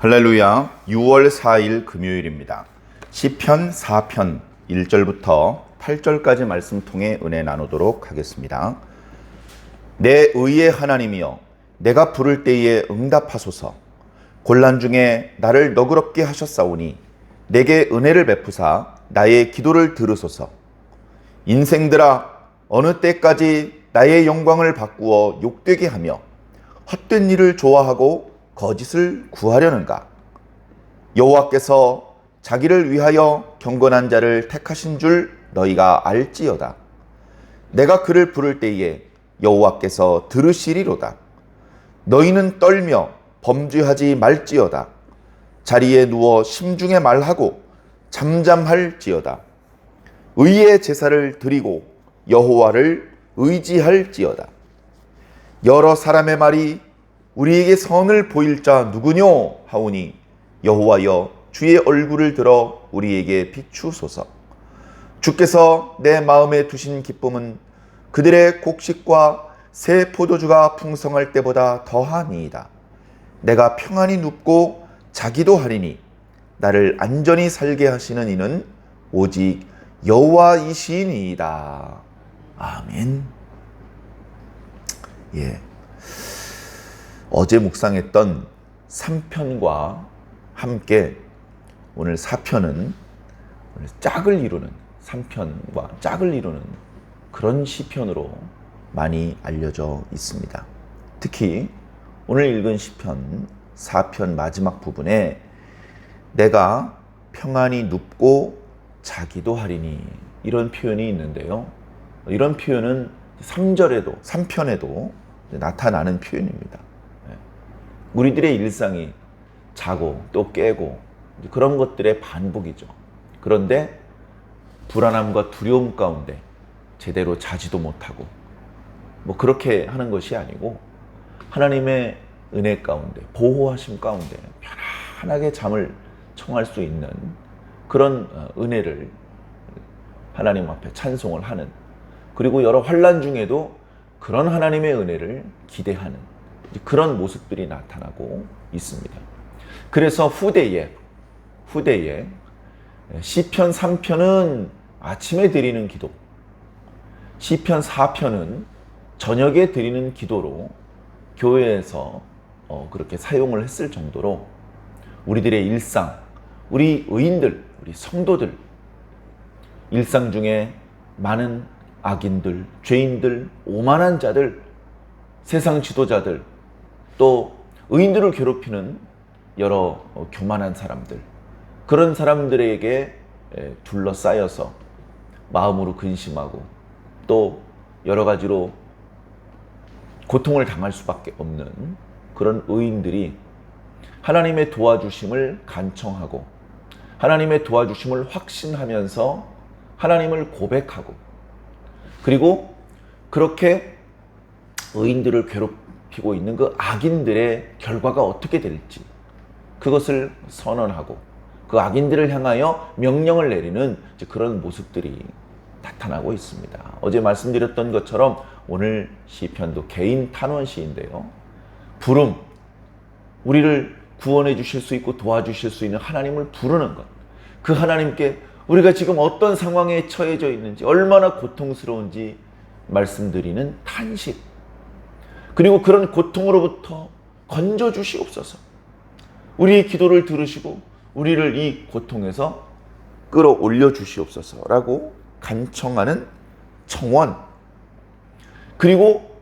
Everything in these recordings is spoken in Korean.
할렐루야. 6월 4일 금요일입니다. 시편 4편 1절부터 8절까지 말씀 통해 은혜 나누도록 하겠습니다. 내 의의 하나님이여, 내가 부를 때에 응답하소서. 곤란 중에 나를 너그럽게 하셨사오니 내게 은혜를 베푸사 나의 기도를 들으소서. 인생들아, 어느 때까지 나의 영광을 바꾸어 욕되게 하며 헛된 일을 좋아하고 거짓을 구하려는가? 여호와께서 자기를 위하여 경건한 자를 택하신 줄 너희가 알지어다. 내가 그를 부를 때에 여호와께서 들으시리로다. 너희는 떨며 범죄하지 말지어다. 자리에 누워 심중에 말하고 잠잠할지어다. 의의 제사를 드리고 여호와를 의지할지어다. 여러 사람의 말이 우리에게 선을 보일 자 누구뇨 하오니 여호와여, 주의 얼굴을 들어 우리에게 비추소서. 주께서 내 마음에 두신 기쁨은 그들의 곡식과 새 포도주가 풍성할 때보다 더하니이다. 내가 평안히 눕고 자기도 하리니 나를 안전히 살게 하시는 이는 오직 여호와이시니이다. 아멘. 어제 묵상했던 3편과 함께 오늘 4편은 짝을 이루는, 3편과 짝을 이루는 그런 시편으로 많이 알려져 있습니다. 특히 오늘 읽은 시편 4편 마지막 부분에 내가 평안히 눕고 자기도 하리니, 이런 표현이 있는데요. 이런 표현은 3절에도 3편에도 나타나는 표현입니다. 우리들의 일상이 자고 또 깨고 그런 것들의 반복이죠. 그런데 불안함과 두려움 가운데 제대로 자지도 못하고 그렇게 하는 것이 아니고 하나님의 은혜 가운데, 보호하심 가운데 편안하게 잠을 청할 수 있는 그런 은혜를 하나님 앞에 찬송을 하는, 그리고 여러 환난 중에도 그런 하나님의 은혜를 기대하는 그런 모습들이 나타나고 있습니다. 그래서 후대에 시편 3편은 아침에 드리는 기도, 시편 4편은 저녁에 드리는 기도로 교회에서 그렇게 사용을 했을 정도로 우리들의 일상, 우리 의인들, 우리 성도들 일상 중에 많은 악인들, 죄인들, 오만한 자들, 세상 지도자들, 또 의인들을 괴롭히는 여러 교만한 사람들, 그런 사람들에게 둘러싸여서 마음으로 근심하고 또 여러 가지로 고통을 당할 수밖에 없는 그런 의인들이 하나님의 도와주심을 간청하고 하나님의 도와주심을 확신하면서 하나님을 고백하고, 그리고 그렇게 의인들을 괴롭히고 있는 그 악인들의 결과가 어떻게 될지 그것을 선언하고 그 악인들을 향하여 명령을 내리는 그런 모습들이 나타나고 있습니다. 어제 말씀드렸던 것처럼 오늘 시편도 개인 탄원시인데요. 부름, 우리를 구원해 주실 수 있고 도와주실 수 있는 하나님을 부르는 것, 그 하나님께 우리가 지금 어떤 상황에 처해져 있는지, 얼마나 고통스러운지 말씀드리는 탄식, 그리고 그런 고통으로부터 건져주시옵소서. 우리의 기도를 들으시고 우리를 이 고통에서 끌어올려 주시옵소서라고 간청하는 청원, 그리고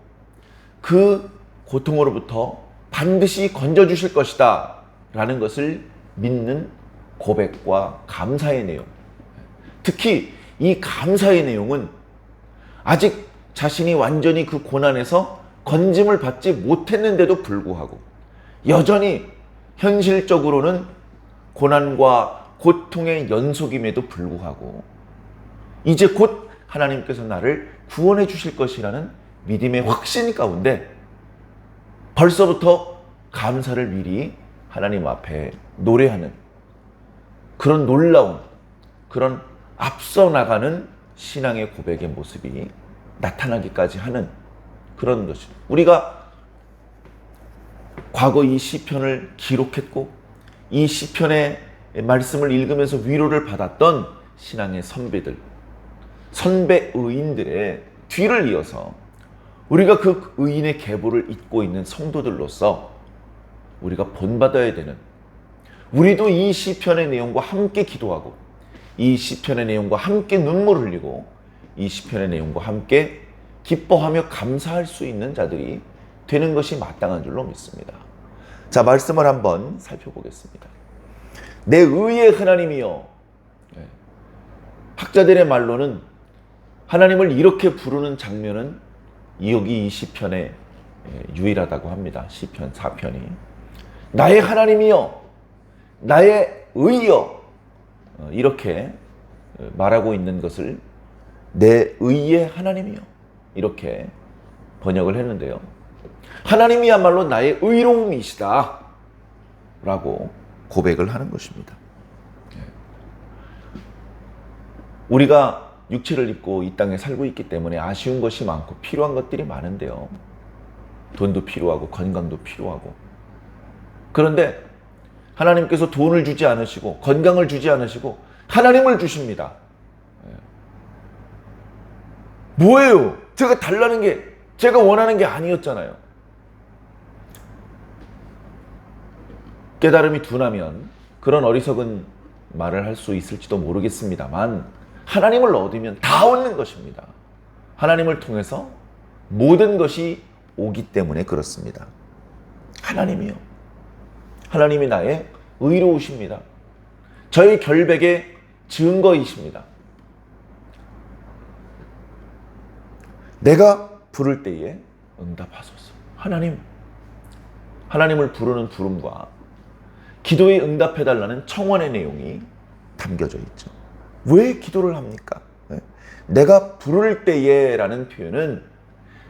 그 고통으로부터 반드시 건져주실 것이다 라는 것을 믿는 고백과 감사의 내용, 특히 이 감사의 내용은 아직 자신이 완전히 그 고난에서 건짐을 받지 못했는데도 불구하고 여전히 현실적으로는 고난과 고통의 연속임에도 불구하고 이제 곧 하나님께서 나를 구원해 주실 것이라는 믿음의 확신 가운데 벌써부터 감사를 미리 하나님 앞에 노래하는 그런 놀라운, 그런 앞서 나가는 신앙의 고백의 모습이 나타나기까지 하는 그런 것이, 우리가 과거 이 시편을 기록했고 이 시편의 말씀을 읽으면서 위로를 받았던 신앙의 선배들, 선배 의인들의 뒤를 이어서 우리가 그 의인의 계보를 잇고 있는 성도들로서 우리가 본받아야 되는, 우리도 이 시편의 내용과 함께 기도하고 이 시편의 내용과 함께 눈물 흘리고 이 시편의 내용과 함께 기뻐하며 감사할 수 있는 자들이 되는 것이 마땅한 줄로 믿습니다. 자, 말씀을 한번 살펴보겠습니다. 내 의의 하나님이여. 학자들의 말로는 하나님을 이렇게 부르는 장면은 여기 이 시편에 유일하다고 합니다. 시편 4편이. 나의 하나님이여, 나의 의여, 이렇게 말하고 있는 것을 내 의의 하나님이여, 이렇게 번역을 했는데요. 하나님이야말로 나의 의로움이시다 라고 고백을 하는 것입니다. 우리가 육체를 입고 이 땅에 살고 있기 때문에 아쉬운 것이 많고 필요한 것들이 많은데요. 돈도 필요하고 건강도 필요하고. 그런데 하나님께서 돈을 주지 않으시고 건강을 주지 않으시고 하나님을 주십니다. 뭐예요? 제가 달라는 게, 제가 원하는 게 아니었잖아요. 깨달음이 둔하면 그런 어리석은 말을 할 수 있을지도 모르겠습니다만 하나님을 얻으면 다 얻는 것입니다. 하나님을 통해서 모든 것이 오기 때문에 그렇습니다. 하나님이요. 하나님이 나의 의로우십니다. 저의 결백의 증거이십니다. 내가 부를 때에 응답하소서. 하나님을 부르는 부름과 기도에 응답해달라는 청원의 내용이 담겨져 있죠. 왜 기도를 합니까? 내가 부를 때에 라는 표현은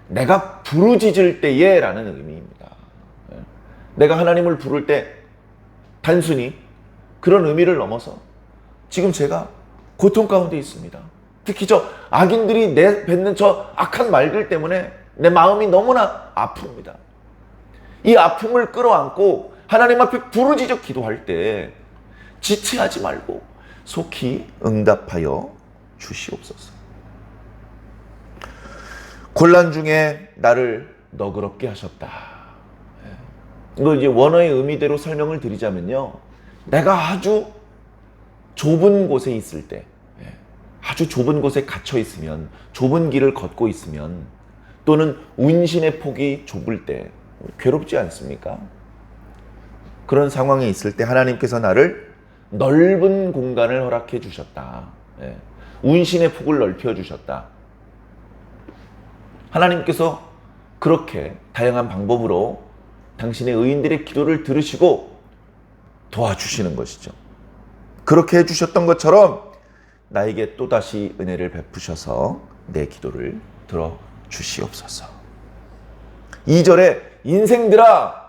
내가 부르짖을 때에 라는 의미입니다. 내가 하나님을 부를 때 단순히 그런 의미를 넘어서 지금 제가 고통 가운데 있습니다. 특히 저 악인들이 내뱉는 저 악한 말들 때문에 내 마음이 너무나 아픕니다. 이 아픔을 끌어안고 하나님 앞에 부르짖어 기도할 때 지체하지 말고 속히 응답하여 주시옵소서. 곤란 중에 나를 너그럽게 하셨다. 이거 이제 원어의 의미대로 설명을 드리자면요. 내가 아주 좁은 곳에 있을 때, 아주 좁은 곳에 갇혀 있으면, 좁은 길을 걷고 있으면, 또는 운신의 폭이 좁을 때 괴롭지 않습니까? 그런 상황에 있을 때 하나님께서 나를 넓은 공간을 허락해 주셨다. 운신의 폭을 넓혀 주셨다. 하나님께서 그렇게 다양한 방법으로 당신의 의인들의 기도를 들으시고 도와주시는 것이죠. 그렇게 해주셨던 것처럼 나에게 또다시 은혜를 베푸셔서 내 기도를 들어주시옵소서. 2절에 인생들아,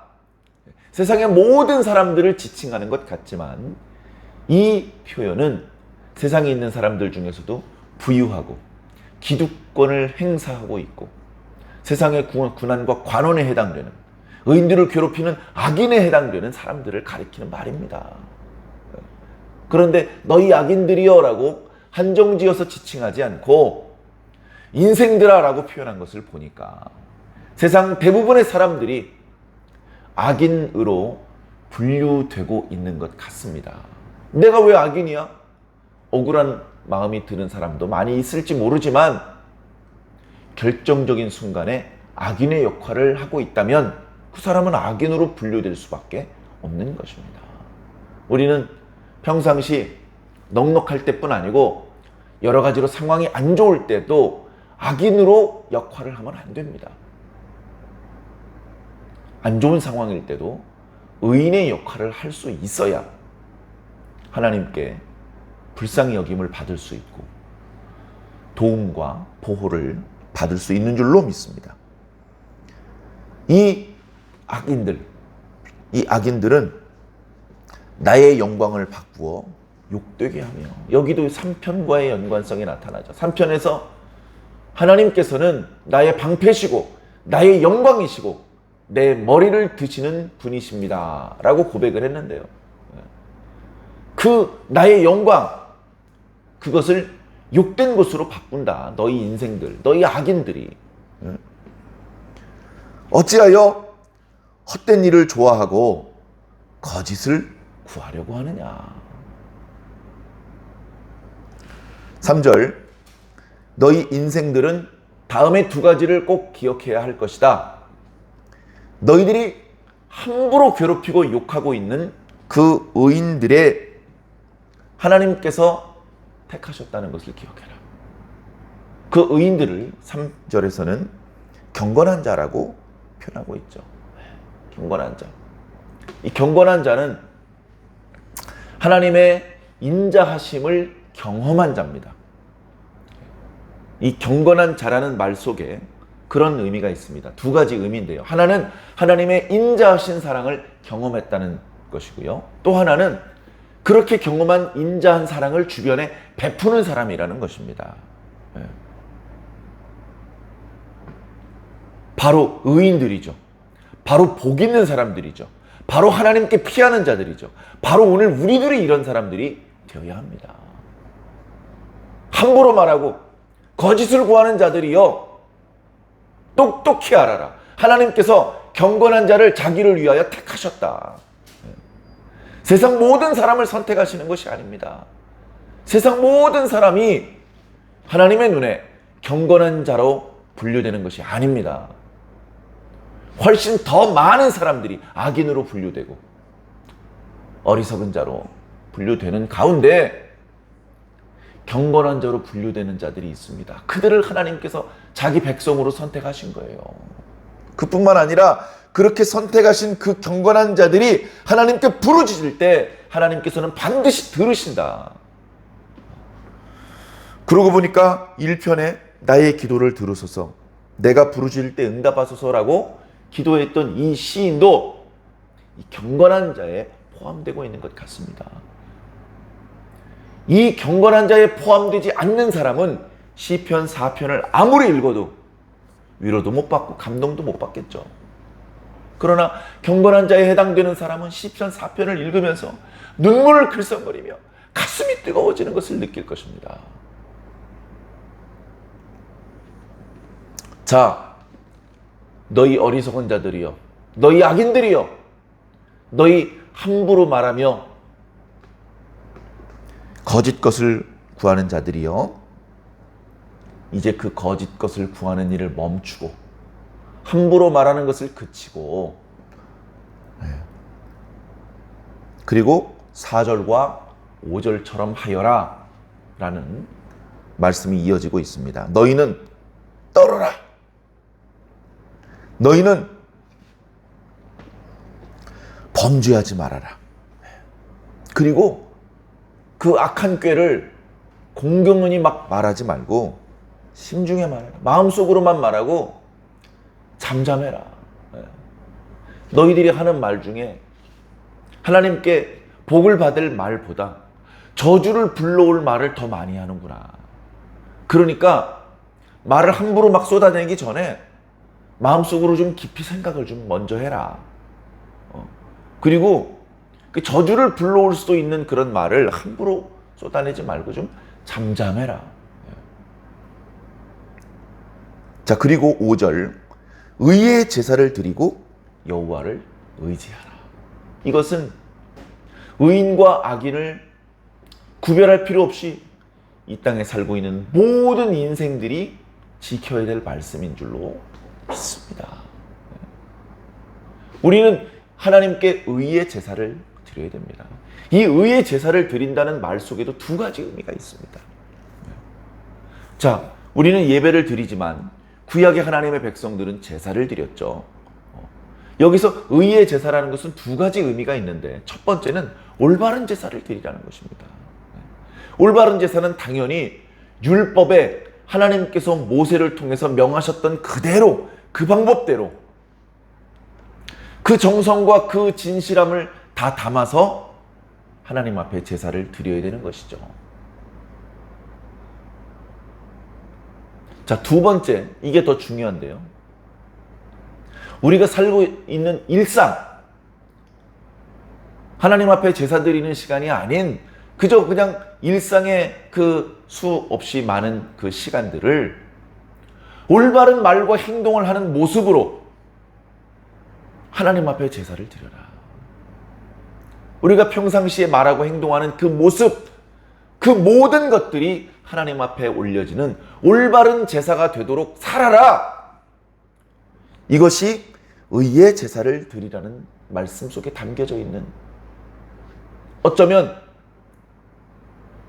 세상의 모든 사람들을 지칭하는 것 같지만 이 표현은 세상에 있는 사람들 중에서도 부유하고 기득권을 행사하고 있고 세상의 군한과 관원에 해당되는, 의인들을 괴롭히는 악인에 해당되는 사람들을 가리키는 말입니다. 그런데 너희 악인들이여 라고 한정지어서 지칭하지 않고 인생들아 라고 표현한 것을 보니까 세상 대부분의 사람들이 악인으로 분류되고 있는 것 같습니다. 내가 왜 악인이야? 억울한 마음이 드는 사람도 많이 있을지 모르지만 결정적인 순간에 악인의 역할을 하고 있다면 그 사람은 악인으로 분류될 수밖에 없는 것입니다. 우리는 평상시 넉넉할 때뿐 아니고 여러 가지로 상황이 안 좋을 때도 악인으로 역할을 하면 안 됩니다. 안 좋은 상황일 때도 의인의 역할을 할 수 있어야 하나님께 불쌍히 여김을 받을 수 있고 도움과 보호를 받을 수 있는 줄로 믿습니다. 이 악인들은 나의 영광을 바꾸어 욕되게 하며, 여기도 3편과의 연관성이 나타나죠. 3편에서 하나님께서는 나의 방패시고 나의 영광이시고 내 머리를 드시는 분이십니다 라고 고백을 했는데요. 그 나의 영광, 그것을 욕된 것으로 바꾼다. 너희 인생들, 너희 악인들이. 어찌하여 헛된 일을 좋아하고 거짓을 구하려고 하느냐. 3절, 너희 인생들은 다음에 두 가지를 꼭 기억해야 할 것이다. 너희들이 함부로 괴롭히고 욕하고 있는 그 의인들의 하나님께서 택하셨다는 것을 기억해라. 그 의인들을 3절에서는 경건한 자라고 표현하고 있죠. 경건한 자. 이 경건한 자는 하나님의 인자하심을 경험한 자입니다. 이 경건한 자라는 말 속에 그런 의미가 있습니다. 두 가지 의미인데요. 하나는 하나님의 인자하신 사랑을 경험했다는 것이고요. 또 하나는 그렇게 경험한 인자한 사랑을 주변에 베푸는 사람이라는 것입니다. 바로 의인들이죠. 바로 복 있는 사람들이죠. 바로 하나님께 피하는 자들이죠. 바로 오늘 우리들이 이런 사람들이 되어야 합니다. 함부로 말하고 거짓을 구하는 자들이요, 똑똑히 알아라. 하나님께서 경건한 자를 자기를 위하여 택하셨다. 세상 모든 사람을 선택하시는 것이 아닙니다. 세상 모든 사람이 하나님의 눈에 경건한 자로 분류되는 것이 아닙니다. 훨씬 더 많은 사람들이 악인으로 분류되고 어리석은 자로 분류되는 가운데 경건한 자로 분류되는 자들이 있습니다. 그들을 하나님께서 자기 백성으로 선택하신 거예요. 그뿐만 아니라 그렇게 선택하신 그 경건한 자들이 하나님께 부르짖을 때 하나님께서는 반드시 들으신다. 그러고 보니까 1편에 나의 기도를 들으소서, 내가 부르짖을 때 응답하소서라고 기도했던 이 시인도 이 경건한 자에 포함되고 있는 것 같습니다. 이 경건한 자에 포함되지 않는 사람은 시편 4편을 아무리 읽어도 위로도 못 받고 감동도 못 받겠죠. 그러나 경건한 자에 해당되는 사람은 시편 4편을 읽으면서 눈물을 글썽거리며 가슴이 뜨거워지는 것을 느낄 것입니다. 자, 너희 어리석은 자들이여, 너희 악인들이여, 너희 함부로 말하며 거짓 것을 구하는 자들이여, 이제 그 거짓 것을 구하는 일을 멈추고 함부로 말하는 것을 그치고, 그리고 4절과 5절처럼 하여라 라는 말씀이 이어지고 있습니다. 너희는 떨어라. 너희는 범죄하지 말아라. 그리고 그 악한 꾀를 공경은히 막 말하지 말고 신중해 말해라. 마음속으로만 말하고 잠잠해라. 너희들이 하는 말 중에 하나님께 복을 받을 말보다 저주를 불러올 말을 더 많이 하는구나. 그러니까 말을 함부로 막 쏟아내기 전에 마음속으로 좀 깊이 생각을 좀 먼저 해라. 그리고 그 저주를 불러올 수도 있는 그런 말을 함부로 쏟아내지 말고 좀 잠잠해라. 자, 그리고 5절, 의의 제사를 드리고 여호와를 의지하라. 이것은 의인과 악인을 구별할 필요 없이 이 땅에 살고 있는 모든 인생들이 지켜야 될 말씀인 줄로 믿습니다. 우리는 하나님께 의의 제사를 드려야 됩니다. 이 의의 제사를 드린다는 말 속에도 두 가지 의미가 있습니다. 자, 우리는 예배를 드리지만 구약의 하나님의 백성들은 제사를 드렸죠. 여기서 의의 제사라는 것은 두 가지 의미가 있는데, 첫 번째는 올바른 제사를 드리라는 것입니다. 올바른 제사는 당연히 율법에 하나님께서 모세를 통해서 명하셨던 그대로, 그 방법대로 그 정성과 그 진실함을 다 담아서 하나님 앞에 제사를 드려야 되는 것이죠. 자, 두 번째, 이게 더 중요한데요. 우리가 살고 있는 일상, 하나님 앞에 제사 드리는 시간이 아닌 그저 그냥 일상의 그 수없이 많은 그 시간들을 올바른 말과 행동을 하는 모습으로 하나님 앞에 제사를 드려라. 우리가 평상시에 말하고 행동하는 그 모습, 그 모든 것들이 하나님 앞에 올려지는 올바른 제사가 되도록 살아라. 이것이 의의 제사를 드리라는 말씀 속에 담겨져 있는, 어쩌면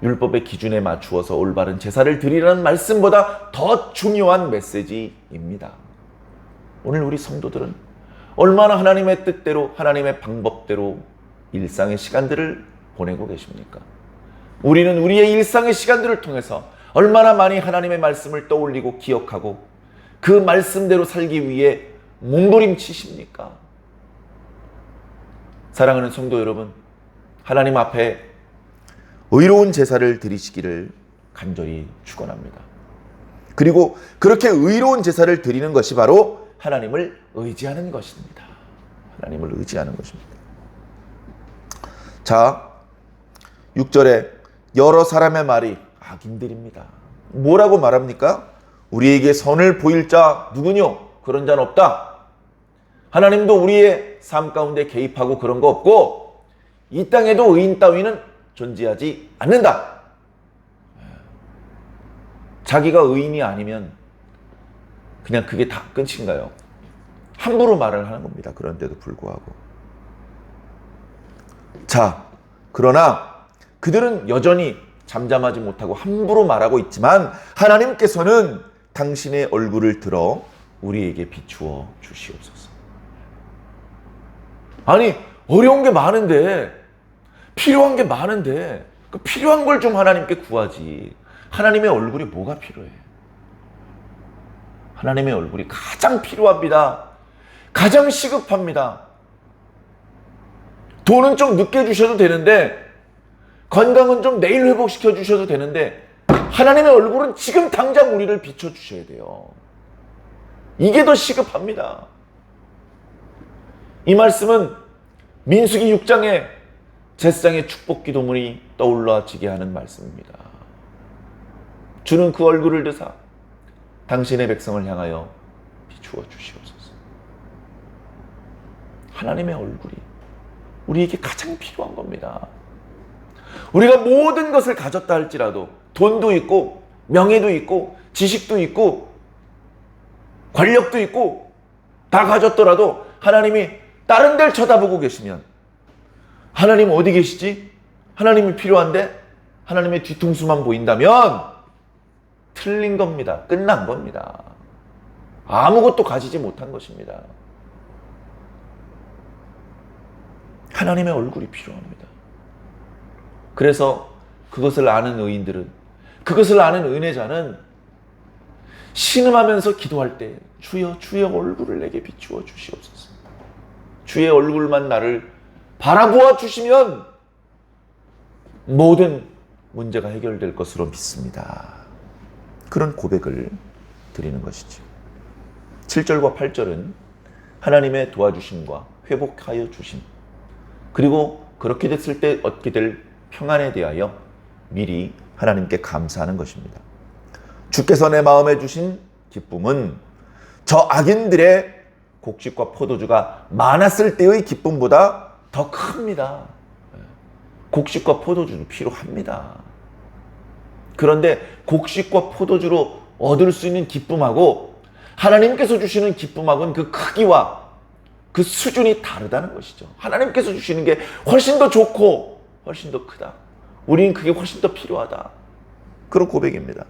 율법의 기준에 맞추어서 올바른 제사를 드리라는 말씀보다 더 중요한 메시지입니다. 오늘 우리 성도들은 얼마나 하나님의 뜻대로, 하나님의 방법대로 일상의 시간들을 보내고 계십니까? 우리는 우리의 일상의 시간들을 통해서 얼마나 많이 하나님의 말씀을 떠올리고 기억하고 그 말씀대로 살기 위해 몸부림치십니까? 사랑하는 성도 여러분, 하나님 앞에 의로운 제사를 드리시기를 간절히 축원합니다. 그리고 그렇게 의로운 제사를 드리는 것이 바로 하나님을 의지하는 것입니다. 하나님을 의지하는 것입니다. 자, 6절에 여러 사람의 말이 악인들입니다. 뭐라고 말합니까? 우리에게 선을 보일 자 누구뇨? 그런 자는 없다. 하나님도 우리의 삶 가운데 개입하고 그런 거 없고 이 땅에도 의인 따위는 존재하지 않는다. 자기가 의인이 아니면 그냥 그게 다 끝인가요? 함부로 말을 하는 겁니다. 그런데도 불구하고. 자, 그러나 그들은 여전히 잠잠하지 못하고 함부로 말하고 있지만 하나님께서는 당신의 얼굴을 들어 우리에게 비추어 주시옵소서. 아니, 어려운 게 많은데, 필요한 게 많은데 그 필요한 걸 좀 하나님께 구하지. 하나님의 얼굴이 뭐가 필요해? 하나님의 얼굴이 가장 필요합니다. 가장 시급합니다. 돈은 좀 늦게 주셔도 되는데, 건강은 좀 내일 회복시켜 주셔도 되는데, 하나님의 얼굴은 지금 당장 우리를 비춰주셔야 돼요. 이게 더 시급합니다. 이 말씀은 민수기 6장에 제사장의 축복 기도문이 떠올라지게 하는 말씀입니다. 주는 그 얼굴을 드사 당신의 백성을 향하여 비추어 주시옵소서. 하나님의 얼굴이 우리에게 가장 필요한 겁니다. 우리가 모든 것을 가졌다 할지라도, 돈도 있고 명예도 있고 지식도 있고 권력도 있고 다 가졌더라도 하나님이 다른 데를 쳐다보고 계시면, 하나님 어디 계시지? 하나님이 필요한데 하나님의 뒤통수만 보인다면 틀린 겁니다. 끝난 겁니다. 아무것도 가지지 못한 것입니다. 하나님의 얼굴이 필요합니다. 그래서 그것을 아는 의인들은, 그것을 아는 은혜자는 신음하면서 기도할 때 주여, 주의 얼굴을 내게 비추어 주시옵소서. 주의 얼굴만 나를 바라보아 주시면 모든 문제가 해결될 것으로 믿습니다. 그런 고백을 드리는 것이죠. 7절과 8절은 하나님의 도와주심과 회복하여 주심, 그리고 그렇게 됐을 때 얻게 될 평안에 대하여 미리 하나님께 감사하는 것입니다. 주께서 내 마음에 주신 기쁨은 저 악인들의 곡식과 포도주가 많았을 때의 기쁨보다 더 큽니다. 곡식과 포도주는 필요합니다. 그런데 곡식과 포도주로 얻을 수 있는 기쁨하고 하나님께서 주시는 기쁨하고는 그 크기와 그 수준이 다르다는 것이죠. 하나님께서 주시는 게 훨씬 더 좋고 훨씬 더 크다. 우리는 그게 훨씬 더 필요하다. 그런 고백입니다.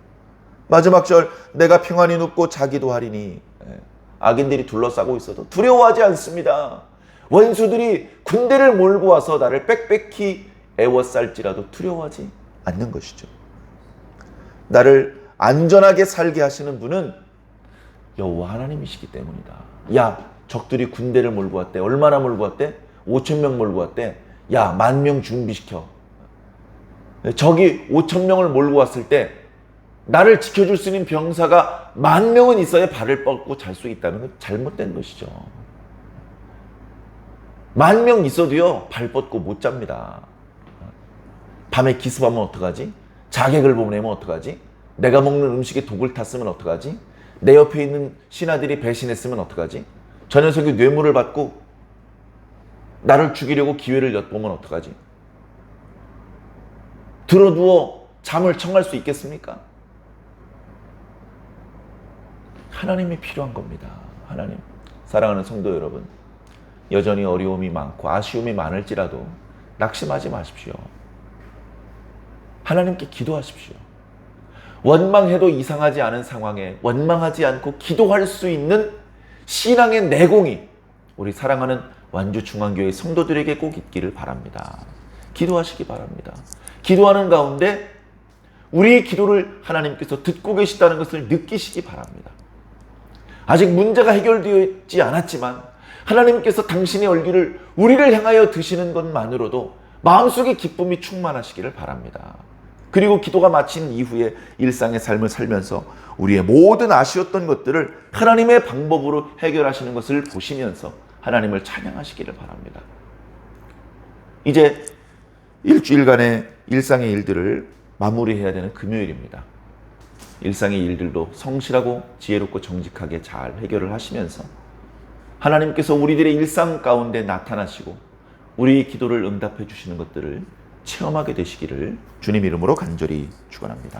마지막 절, 내가 평안히 눕고 자기도 하리니. 악인들이 둘러싸고 있어도 두려워하지 않습니다. 원수들이 군대를 몰고 와서 나를 빽빽히 애워쌀지라도 두려워하지 않는 것이죠. 나를 안전하게 살게 하시는 분은 여호와 하나님이시기 때문이다. 야, 적들이 군대를 몰고 왔대. 얼마나 몰고 왔대? 5,000명 몰고 왔대. 야, 10,000명 준비시켜. 적이 5,000명을 몰고 왔을 때 나를 지켜줄 수 있는 병사가 10,000명은 있어야 발을 뻗고 잘 수 있다는 건 잘못된 것이죠. 10,000명 있어도요, 발 뻗고 못 잡니다. 밤에 기습하면 어떡하지? 자객을 보내면 어떡하지? 내가 먹는 음식에 독을 탔으면 어떡하지? 내 옆에 있는 신하들이 배신했으면 어떡하지? 저 녀석이 뇌물을 받고 나를 죽이려고 기회를 엿보면 어떡하지? 들어누워 잠을 청할 수 있겠습니까? 하나님이 필요한 겁니다. 하나님. 사랑하는 성도 여러분, 여전히 어려움이 많고 아쉬움이 많을지라도 낙심하지 마십시오. 하나님께 기도하십시오. 원망해도 이상하지 않은 상황에 원망하지 않고 기도할 수 있는 신앙의 내공이 우리 사랑하는 완주중앙교회 성도들에게 꼭 있기를 바랍니다. 기도하시기 바랍니다. 기도하는 가운데 우리의 기도를 하나님께서 듣고 계시다는 것을 느끼시기 바랍니다. 아직 문제가 해결되어 있지 않았지만 하나님께서 당신의 얼굴을 우리를 향하여 드시는 것만으로도 마음속에 기쁨이 충만하시기를 바랍니다. 그리고 기도가 마친 이후에 일상의 삶을 살면서 우리의 모든 아쉬웠던 것들을 하나님의 방법으로 해결하시는 것을 보시면서 하나님을 찬양하시기를 바랍니다. 이제 일주일간의 일상의 일들을 마무리해야 되는 금요일입니다. 일상의 일들도 성실하고 지혜롭고 정직하게 잘 해결을 하시면서 하나님께서 우리들의 일상 가운데 나타나시고 우리의 기도를 응답해 주시는 것들을 체험하게 되시기를 주님 이름으로 간절히 축원합니다.